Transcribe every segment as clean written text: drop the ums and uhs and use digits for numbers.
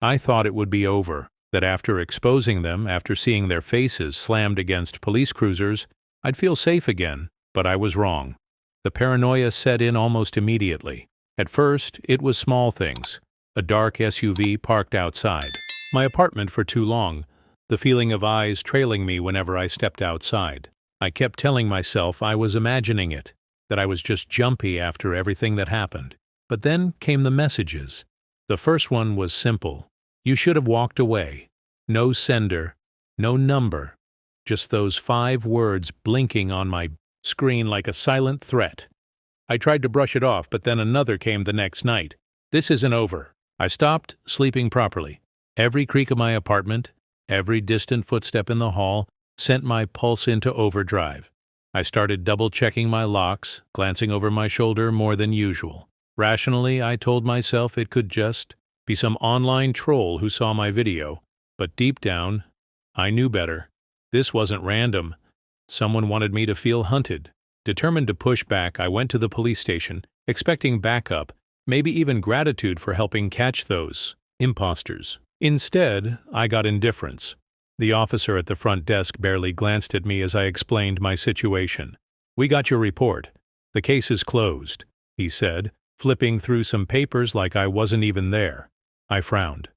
I thought it would be over, that after exposing them, after seeing their faces slammed against police cruisers, I'd feel safe again, but I was wrong. The paranoia set in almost immediately. At first, it was small things. A dark SUV parked outside my apartment for too long, the feeling of eyes trailing me whenever I stepped outside. I kept telling myself I was imagining it, that I was just jumpy after everything that happened. But then came the messages. The first one was simple. You should have walked away. No sender, no number. Just those 5 words blinking on my screen like a silent threat. I tried to brush it off, but then another came the next night. This isn't over. I stopped sleeping properly. Every creak of my apartment, every distant footstep in the hall, sent my pulse into overdrive. I started double-checking my locks, glancing over my shoulder more than usual. Rationally, I told myself it could just be some online troll who saw my video, but deep down, I knew better. This wasn't random. Someone wanted me to feel hunted. Determined to push back, I went to the police station, expecting backup, maybe even gratitude for helping catch those imposters. Instead, I got indifference. The officer at the front desk barely glanced at me as I explained my situation. "We got your report. The case is closed," he said, flipping through some papers like I wasn't even there. I frowned.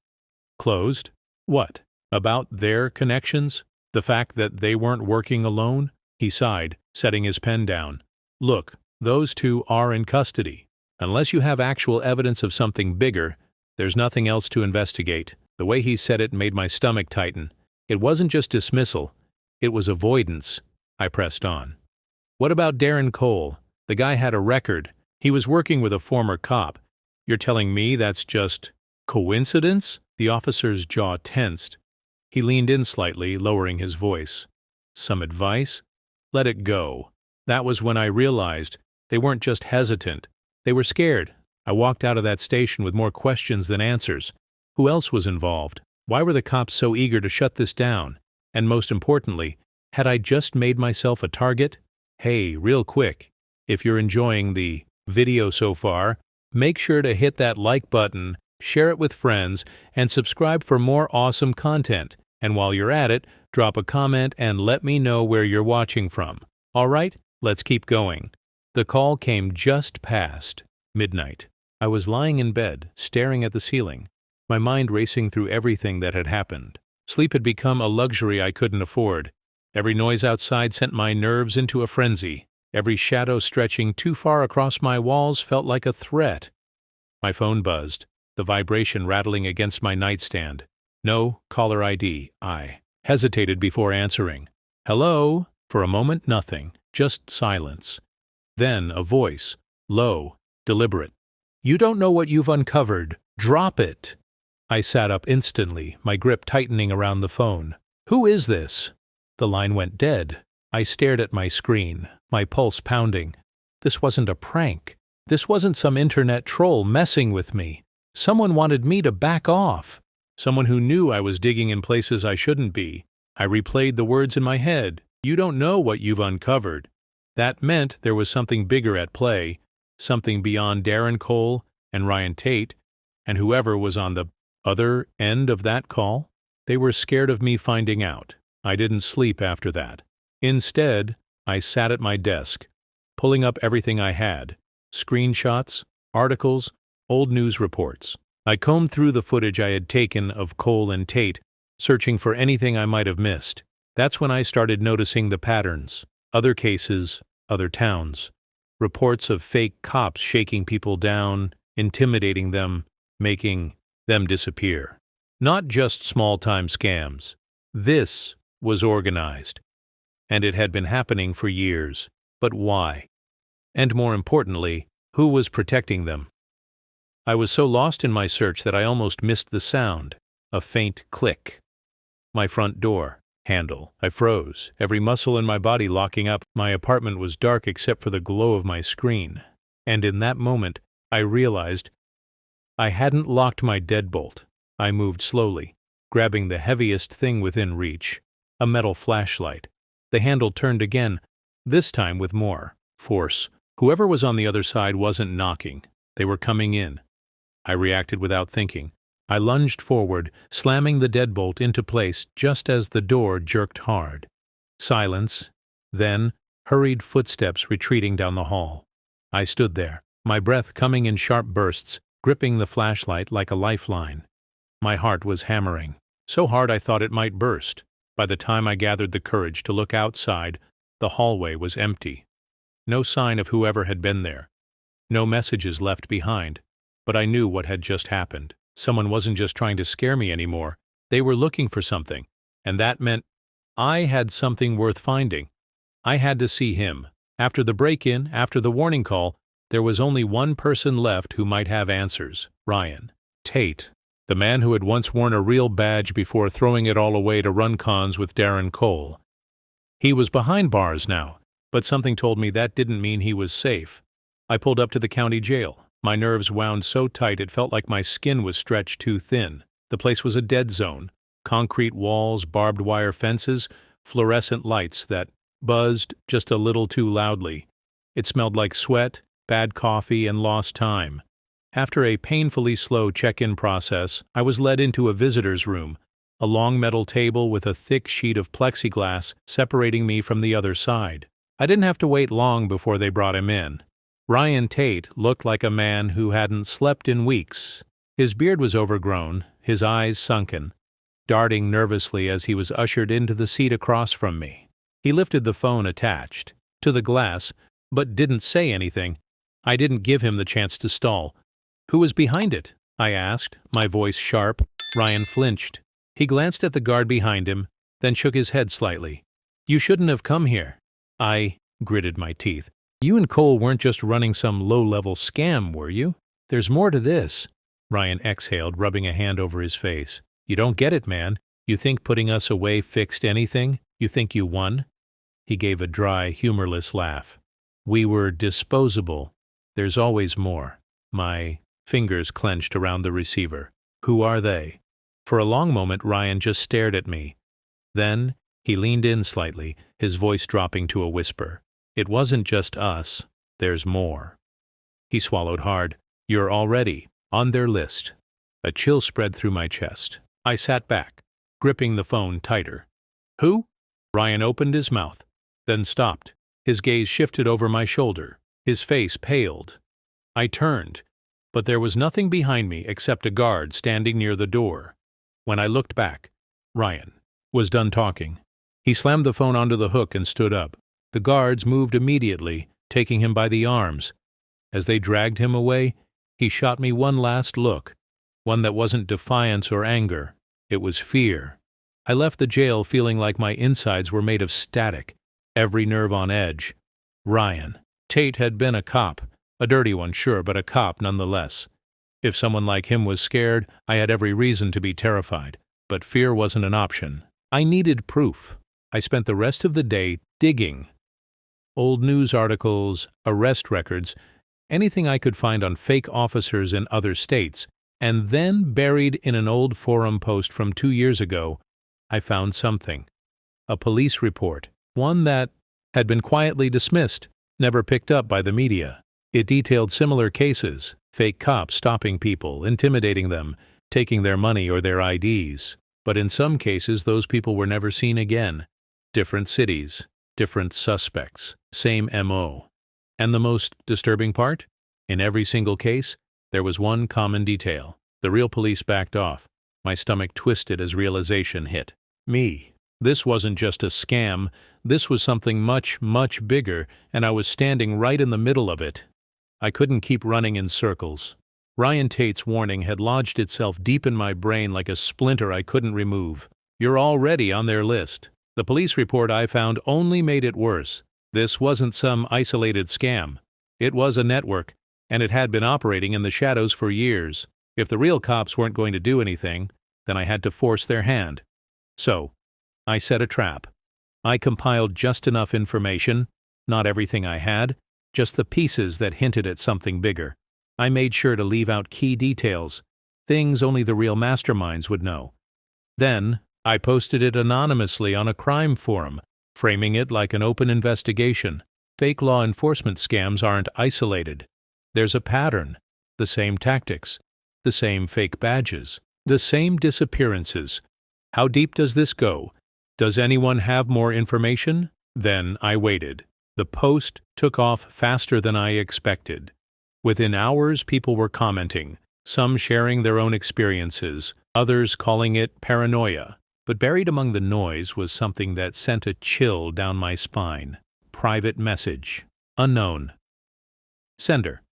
Closed? What? About their connections? The fact that they weren't working alone? He sighed, setting his pen down. "Look, those 2 are in custody. Unless you have actual evidence of something bigger, there's nothing else to investigate." The way he said it made my stomach tighten. It wasn't just dismissal, it was avoidance. I pressed on. "What about Darren Cole? The guy had a record. He was working with a former cop. You're telling me that's just coincidence?" The officer's jaw tensed. He leaned in slightly, lowering his voice. "Some advice? Let it go." That was when I realized they weren't just hesitant. They were scared. I walked out of that station with more questions than answers. Who else was involved? Why were the cops so eager to shut this down? And most importantly, had I just made myself a target? Hey, real quick, if you're enjoying the video so far, make sure to hit that like button, share it with friends, and subscribe for more awesome content. And while you're at it, drop a comment and let me know where you're watching from. All right, let's keep going. The call came just past midnight. I was lying in bed, staring at the ceiling, my mind racing through everything that had happened. Sleep had become a luxury I couldn't afford. Every noise outside sent my nerves into a frenzy. Every shadow stretching too far across my walls felt like a threat. My phone buzzed, the vibration rattling against my nightstand. No caller ID. I hesitated before answering. "Hello?" For a moment, nothing, just silence. Then a voice, low, deliberate. "You don't know what you've uncovered. Drop it." I sat up instantly, my grip tightening around the phone. "Who is this?" The line went dead. I stared at my screen, my pulse pounding. This wasn't a prank. This wasn't some internet troll messing with me. Someone wanted me to back off. Someone who knew I was digging in places I shouldn't be. I replayed the words in my head. "You don't know what you've uncovered." That meant there was something bigger at play, something beyond Darren Cole and Ryan Tate, and whoever was on the other end of that call. They were scared of me finding out. I didn't sleep after that. Instead, I sat at my desk, pulling up everything I had. Screenshots, articles, old news reports. I combed through the footage I had taken of Cole and Tate, searching for anything I might have missed. That's when I started noticing the patterns. Other cases, other towns. Reports of fake cops shaking people down, intimidating them, making them disappear. Not just small-time scams. This was organized. And it had been happening for years. But why? And more importantly, who was protecting them? I was so lost in my search that I almost missed the sound. A faint click. My front door handle. I froze, every muscle in my body locking up. My apartment was dark except for the glow of my screen. And in that moment, I realized I hadn't locked my deadbolt. I moved slowly, grabbing the heaviest thing within reach, a metal flashlight. The handle turned again, this time with more force. Whoever was on the other side wasn't knocking. They were coming in. I reacted without thinking. I lunged forward, slamming the deadbolt into place just as the door jerked hard. Silence, then hurried footsteps retreating down the hall. I stood there, my breath coming in sharp bursts, gripping the flashlight like a lifeline. My heart was hammering, so hard I thought it might burst. By the time I gathered the courage to look outside, the hallway was empty. No sign of whoever had been there. No messages left behind. But I knew what had just happened. Someone wasn't just trying to scare me anymore. They were looking for something. And that meant I had something worth finding. I had to see him. After the break-in, after the warning call, there was only one person left who might have answers. Ryan Tate. The man who had once worn a real badge before throwing it all away to run cons with Darren Cole. He was behind bars now, but something told me that didn't mean he was safe. I pulled up to the county jail. My nerves wound so tight it felt like my skin was stretched too thin. The place was a dead zone. Concrete walls, barbed wire fences, fluorescent lights that buzzed just a little too loudly. It smelled like sweat, bad coffee, and lost time. After a painfully slow check-in process, I was led into a visitor's room, a long metal table with a thick sheet of plexiglass separating me from the other side. I didn't have to wait long before they brought him in. Ryan Tate looked like a man who hadn't slept in weeks. His beard was overgrown, his eyes sunken, darting nervously as he was ushered into the seat across from me. He lifted the phone attached to the glass, but didn't say anything. I didn't give him the chance to stall. "Who was behind it?" I asked, my voice sharp. Ryan flinched. He glanced at the guard behind him, then shook his head slightly. "You shouldn't have come here." I gritted my teeth. "You and Cole weren't just running some low-level scam, were you? There's more to this." Ryan exhaled, rubbing a hand over his face. "You don't get it, man. You think putting us away fixed anything? You think you won?" He gave a dry, humorless laugh. "We were disposable. There's always more." My fingers clenched around the receiver. "Who are they?" For a long moment, Ryan just stared at me. Then he leaned in slightly, his voice dropping to a whisper. "It wasn't just us. There's more." He swallowed hard. "You're already on their list." A chill spread through my chest. I sat back, gripping the phone tighter. "Who?" Ryan opened his mouth, then stopped. His gaze shifted over my shoulder. His face paled. I turned, but there was nothing behind me except a guard standing near the door. When I looked back, Ryan was done talking. He slammed the phone onto the hook and stood up. The guards moved immediately, taking him by the arms. As they dragged him away, he shot me one last look, one that wasn't defiance or anger. It was fear. I left the jail feeling like my insides were made of static, every nerve on edge. Ryan Tate had been a cop. A dirty one, sure, but a cop nonetheless. If someone like him was scared, I had every reason to be terrified. But fear wasn't an option. I needed proof. I spent the rest of the day digging. Old news articles, arrest records, anything I could find on fake officers in other states, and then buried in an old forum post from 2 years ago, I found something. A police report, one that had been quietly dismissed, never picked up by the media. It detailed similar cases, fake cops stopping people, intimidating them, taking their money or their IDs. But in some cases, those people were never seen again. Different cities, different suspects, same MO. And the most disturbing part? In every single case, there was one common detail. The real police backed off. My stomach twisted as realization hit. Me. This wasn't just a scam. This was something much, much bigger, and I was standing right in the middle of it. I couldn't keep running in circles. Ryan Tate's warning had lodged itself deep in my brain like a splinter I couldn't remove. "You're already on their list." The police report I found only made it worse. This wasn't some isolated scam. It was a network, and it had been operating in the shadows for years. If the real cops weren't going to do anything, then I had to force their hand. So, I set a trap. I compiled just enough information, not everything I had, just the pieces that hinted at something bigger. I made sure to leave out key details, things only the real masterminds would know. Then, I posted it anonymously on a crime forum, framing it like an open investigation. Fake law enforcement scams aren't isolated. There's a pattern, the same tactics, the same fake badges. The same disappearances. How deep does this go? Does anyone have more information? Then I waited. The post took off faster than I expected. Within hours, people were commenting, some sharing their own experiences, others calling it paranoia. But buried among the noise was something that sent a chill down my spine. Private message. Unknown. Sender.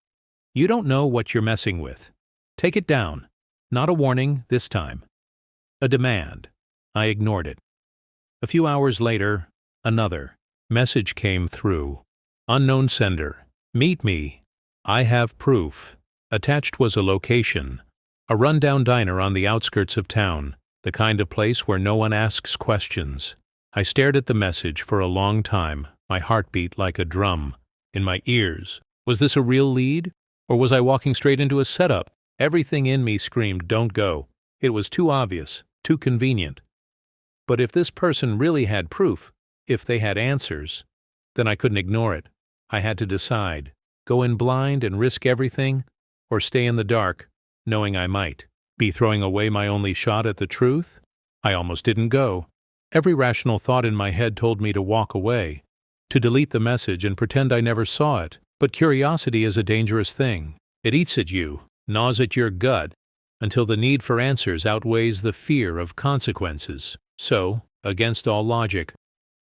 You don't know what you're messing with. Take it down. Not a warning this time. A demand. I ignored it. A few hours later, another message came through. Unknown sender. Meet me. I have proof. Attached was a location. A rundown diner on the outskirts of town. The kind of place where no one asks questions. I stared at the message for a long time, my heart beat like a drum. In my ears. Was this a real lead? Or was I walking straight into a setup? Everything in me screamed, don't go. It was too obvious, too convenient. But if this person really had proof, if they had answers, then I couldn't ignore it. I had to decide. Go in blind and risk everything, or stay in the dark, knowing I might be throwing away my only shot at the truth? I almost didn't go. Every rational thought in my head told me to walk away, to delete the message and pretend I never saw it. But curiosity is a dangerous thing. It eats at you, gnaws at your gut, until the need for answers outweighs the fear of consequences. So, against all logic,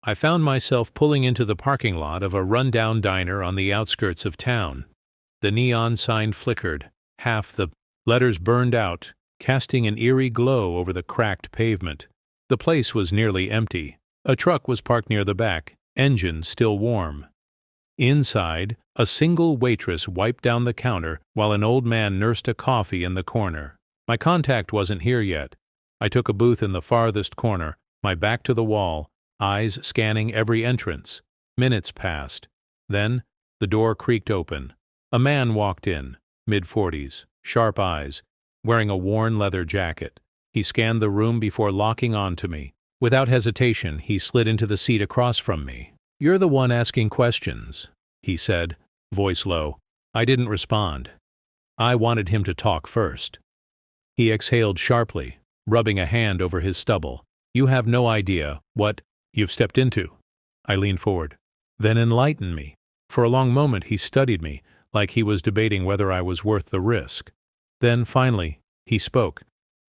I found myself pulling into the parking lot of a rundown diner on the outskirts of town. The neon sign flickered, half the letters burned out, casting an eerie glow over the cracked pavement. The place was nearly empty. A truck was parked near the back, engine still warm. Inside, a single waitress wiped down the counter while an old man nursed a coffee in the corner. My contact wasn't here yet. I took a booth in the farthest corner, my back to the wall, eyes scanning every entrance. Minutes passed. Then, the door creaked open. A man walked in, mid-40s, sharp eyes, wearing a worn leather jacket. He scanned the room before locking onto me. Without hesitation, he slid into the seat across from me. "You're the one asking questions," he said, voice low. I didn't respond. I wanted him to talk first. He exhaled sharply, rubbing a hand over his stubble. "You have no idea what you've stepped into." I leaned forward. "Then enlighten me." For a long moment he studied me, like he was debating whether I was worth the risk. Then, finally, he spoke.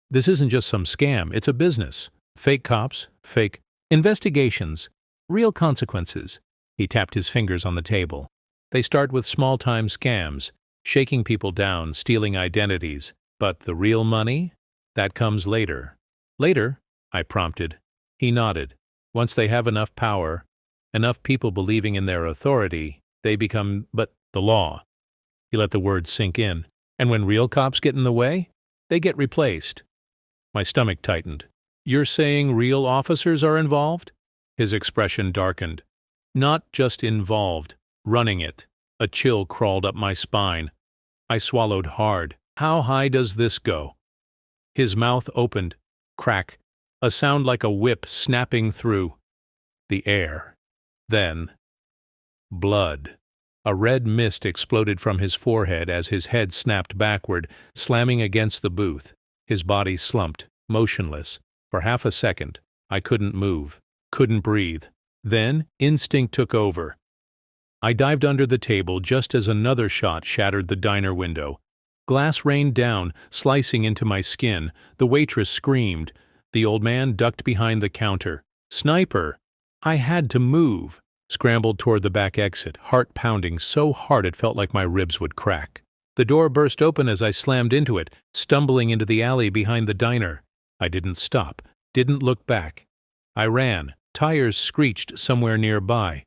"This isn't just some scam, it's a business. Fake cops, fake investigations, real consequences." He tapped his fingers on the table. "They start with small-time scams, shaking people down, stealing identities. But the real money? That comes later." "Later?" I prompted. He nodded. "Once they have enough power, enough people believing in their authority, they become but the law." He let the words sink in. "And when real cops get in the way, they get replaced." My stomach tightened. "You're saying real officers are involved?" His expression darkened. "Not just involved, running it." A chill crawled up my spine. I swallowed hard. "How high does this go?" His mouth opened. Crack. A sound like a whip snapping through the air. Then, blood. A red mist exploded from his forehead as his head snapped backward, slamming against the booth. His body slumped, motionless. For half a second, I couldn't move, couldn't breathe. Then, instinct took over. I dived under the table just as another shot shattered the diner window. Glass rained down, slicing into my skin. The waitress screamed. The old man ducked behind the counter. "Sniper!" I had to move. Scrambled toward the back exit, heart pounding so hard it felt like my ribs would crack. The door burst open as I slammed into it, stumbling into the alley behind the diner. I didn't stop, didn't look back. I ran. Tires screeched somewhere nearby.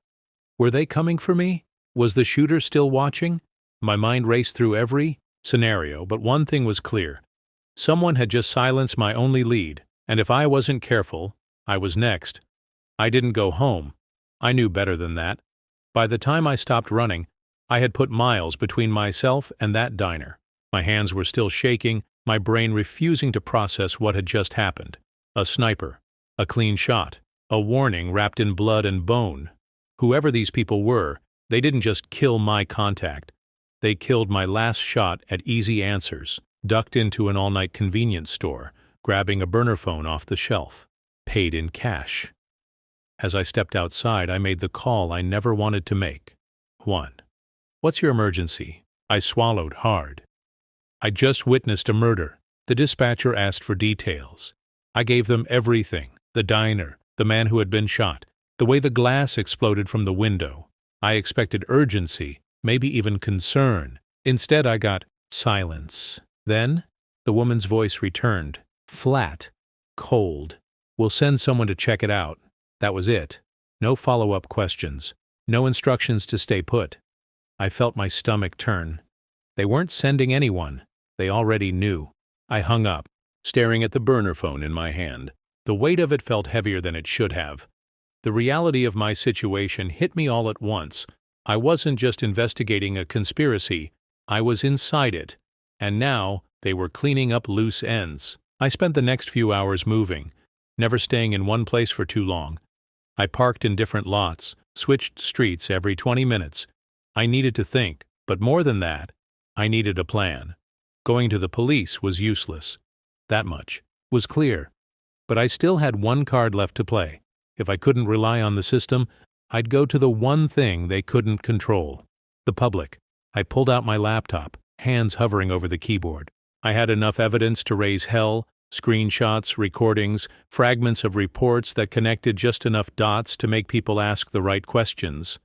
Were they coming for me? Was the shooter still watching? My mind raced through every scenario, but one thing was clear. Someone had just silenced my only lead, and if I wasn't careful, I was next. I didn't go home. I knew better than that. By the time I stopped running, I had put miles between myself and that diner. My hands were still shaking, my brain refusing to process what had just happened. A sniper. A clean shot. A warning wrapped in blood and bone. Whoever these people were, they didn't just kill my contact. They killed my last shot at easy answers, ducked into an all-night convenience store, grabbing a burner phone off the shelf. Paid in cash. As I stepped outside, I made the call I never wanted to make. 1. What's your emergency? I swallowed hard. I just witnessed a murder. The dispatcher asked for details. I gave them everything: the diner, the man who had been shot, the way the glass exploded from the window. I expected urgency, maybe even concern. Instead, I got silence. Then, the woman's voice returned, flat, cold. We'll send someone to check it out. That was it. No follow-up questions. No instructions to stay put. I felt my stomach turn. They weren't sending anyone. They already knew. I hung up, staring at the burner phone in my hand. The weight of it felt heavier than it should have. The reality of my situation hit me all at once. I wasn't just investigating a conspiracy. I was inside it. And now, they were cleaning up loose ends. I spent the next few hours moving, never staying in one place for too long. I parked in different lots, switched streets every 20 minutes. I needed to think, but more than that, I needed a plan. Going to the police was useless. That much was clear. But I still had one card left to play. If I couldn't rely on the system, I'd go to the one thing they couldn't control: the public. I pulled out my laptop, hands hovering over the keyboard. I had enough evidence to raise hell: screenshots, recordings, fragments of reports that connected just enough dots to make people ask the right questions.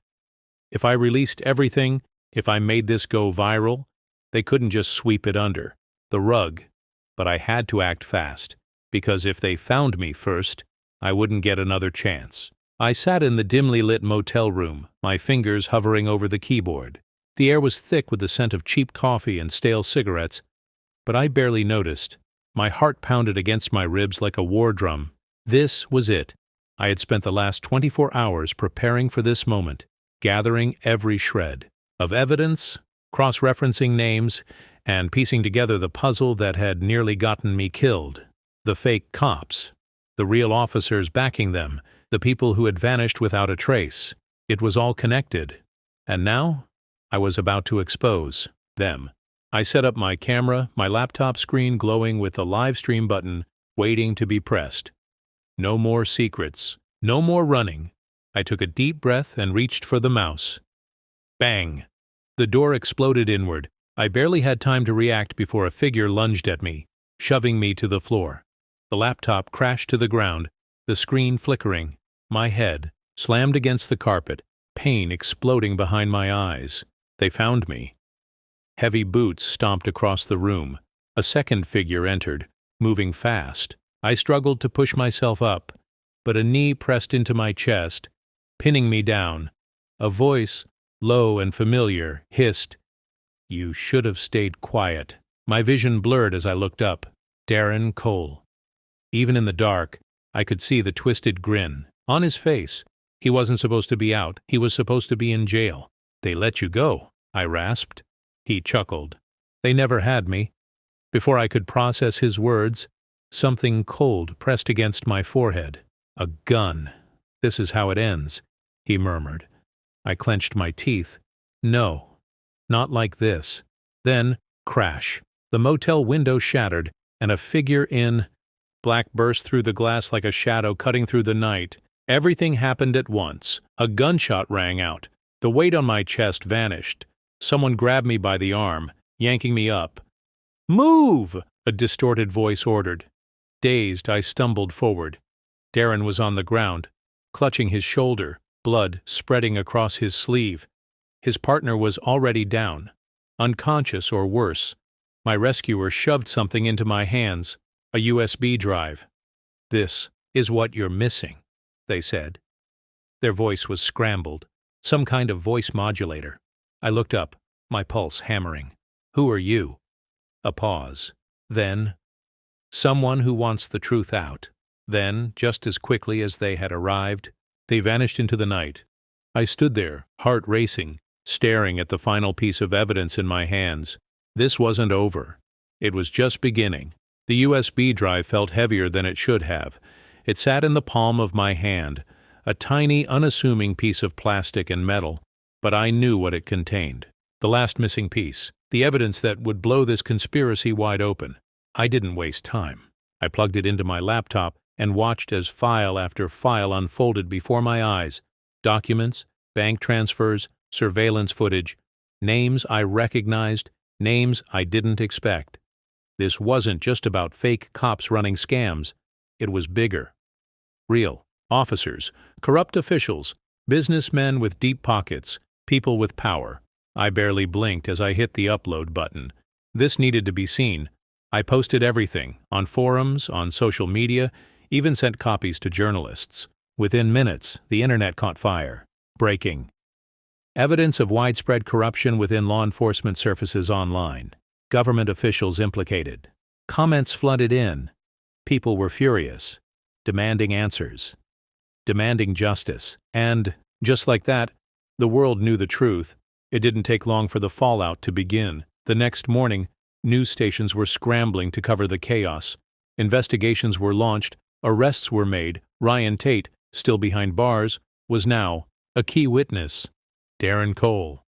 If I released everything, if I made this go viral, they couldn't just sweep it under the rug. But I had to act fast, because if they found me first, I wouldn't get another chance. I sat in the dimly lit motel room, my fingers hovering over the keyboard. The air was thick with the scent of cheap coffee and stale cigarettes, but I barely noticed. My heart pounded against my ribs like a war drum. This was it. I had spent the last 24 hours preparing for this moment, gathering every shred of evidence, cross-referencing names, and piecing together the puzzle that had nearly gotten me killed. The fake cops, the real officers backing them, the people who had vanished without a trace. It was all connected. And now, I was about to expose them. I set up my camera, my laptop screen glowing with the live stream button, waiting to be pressed. No more secrets. No more running. I took a deep breath and reached for the mouse. Bang! The door exploded inward. I barely had time to react before a figure lunged at me, shoving me to the floor. The laptop crashed to the ground, the screen flickering. My head slammed against the carpet, pain exploding behind my eyes. They found me. Heavy boots stomped across the room. A second figure entered, moving fast. I struggled to push myself up, but a knee pressed into my chest, pinning me down. A voice, low and familiar, hissed, "You should have stayed quiet." My vision blurred as I looked up. Darren Cole. Even in the dark, I could see the twisted grin on his face. He wasn't supposed to be out. He was supposed to be in jail. "They let you go," I rasped. He chuckled. "They never had me." Before I could process his words, something cold pressed against my forehead. "A gun. This is how it ends," he murmured. I clenched my teeth. No, not like this. Then, crash. The motel window shattered, and a figure in black burst through the glass like a shadow cutting through the night. Everything happened at once. A gunshot rang out. The weight on my chest vanished. Someone grabbed me by the arm, yanking me up. "Move!" a distorted voice ordered. Dazed, I stumbled forward. Darren was on the ground, clutching his shoulder, blood spreading across his sleeve. His partner was already down, unconscious or worse. My rescuer shoved something into my hands, a USB drive. "This is what you're missing," they said. Their voice was scrambled, some kind of voice modulator. I looked up, my pulse hammering. "Who are you?" A pause. Then, "Someone who wants the truth out." Then, just as quickly as they had arrived, they vanished into the night. I stood there, heart racing, staring at the final piece of evidence in my hands. This wasn't over. It was just beginning. The USB drive felt heavier than it should have. It sat in the palm of my hand, a tiny, unassuming piece of plastic and metal, but I knew what it contained. The last missing piece, the evidence that would blow this conspiracy wide open. I didn't waste time. I plugged it into my laptop and watched as file after file unfolded before my eyes. Documents, bank transfers, surveillance footage, names I recognized, names I didn't expect. This wasn't just about fake cops running scams. It was bigger. Real officers, corrupt officials, businessmen with deep pockets, people with power. I barely blinked as I hit the upload button. This needed to be seen. I posted everything, on forums, on social media, even sent copies to journalists. Within minutes, the internet caught fire. Breaking. Evidence of widespread corruption within law enforcement surfaces online. Government officials implicated. Comments flooded in. People were furious, demanding answers, demanding justice. And, just like that, the world knew the truth. It didn't take long for the fallout to begin. The next morning, news stations were scrambling to cover the chaos. Investigations were launched, arrests were made. Ryan Tate, still behind bars, was now a key witness. Darren Cole.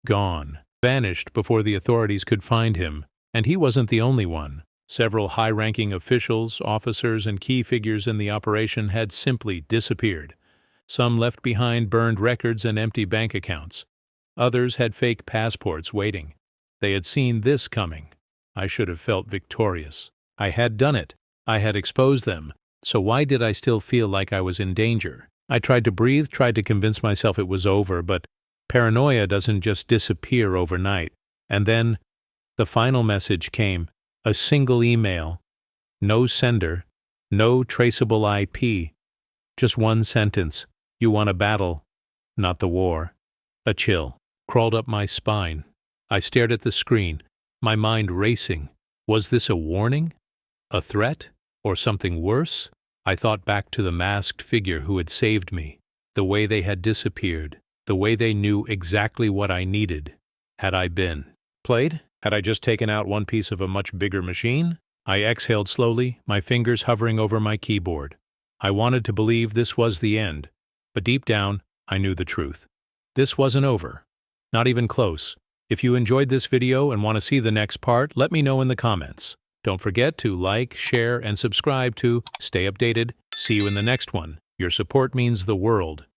Gone. Vanished before the authorities could find him. And he wasn't the only one. Several high-ranking officials, officers, and key figures in the operation had simply disappeared. Some left behind burned records and empty bank accounts. Others had fake passports waiting. They had seen this coming. I should have felt victorious. I had done it. I had exposed them. So why did I still feel like I was in danger? I tried to breathe, tried to convince myself it was over, but paranoia doesn't just disappear overnight. And then, the final message came. A single email. No sender. No traceable IP. Just one sentence. You want a battle, not the war. A chill crawled up my spine. I stared at the screen, my mind racing. Was this a warning? A threat? Or something worse? I thought back to the masked figure who had saved me, the way they had disappeared, the way they knew exactly what I needed. Had I been played? Had I just taken out one piece of a much bigger machine? I exhaled slowly, my fingers hovering over my keyboard. I wanted to believe this was the end, but deep down, I knew the truth. This wasn't over. Not even close. If you enjoyed this video and want to see the next part, let me know in the comments. Don't forget to like, share, and subscribe to stay updated. See you in the next one. Your support means the world.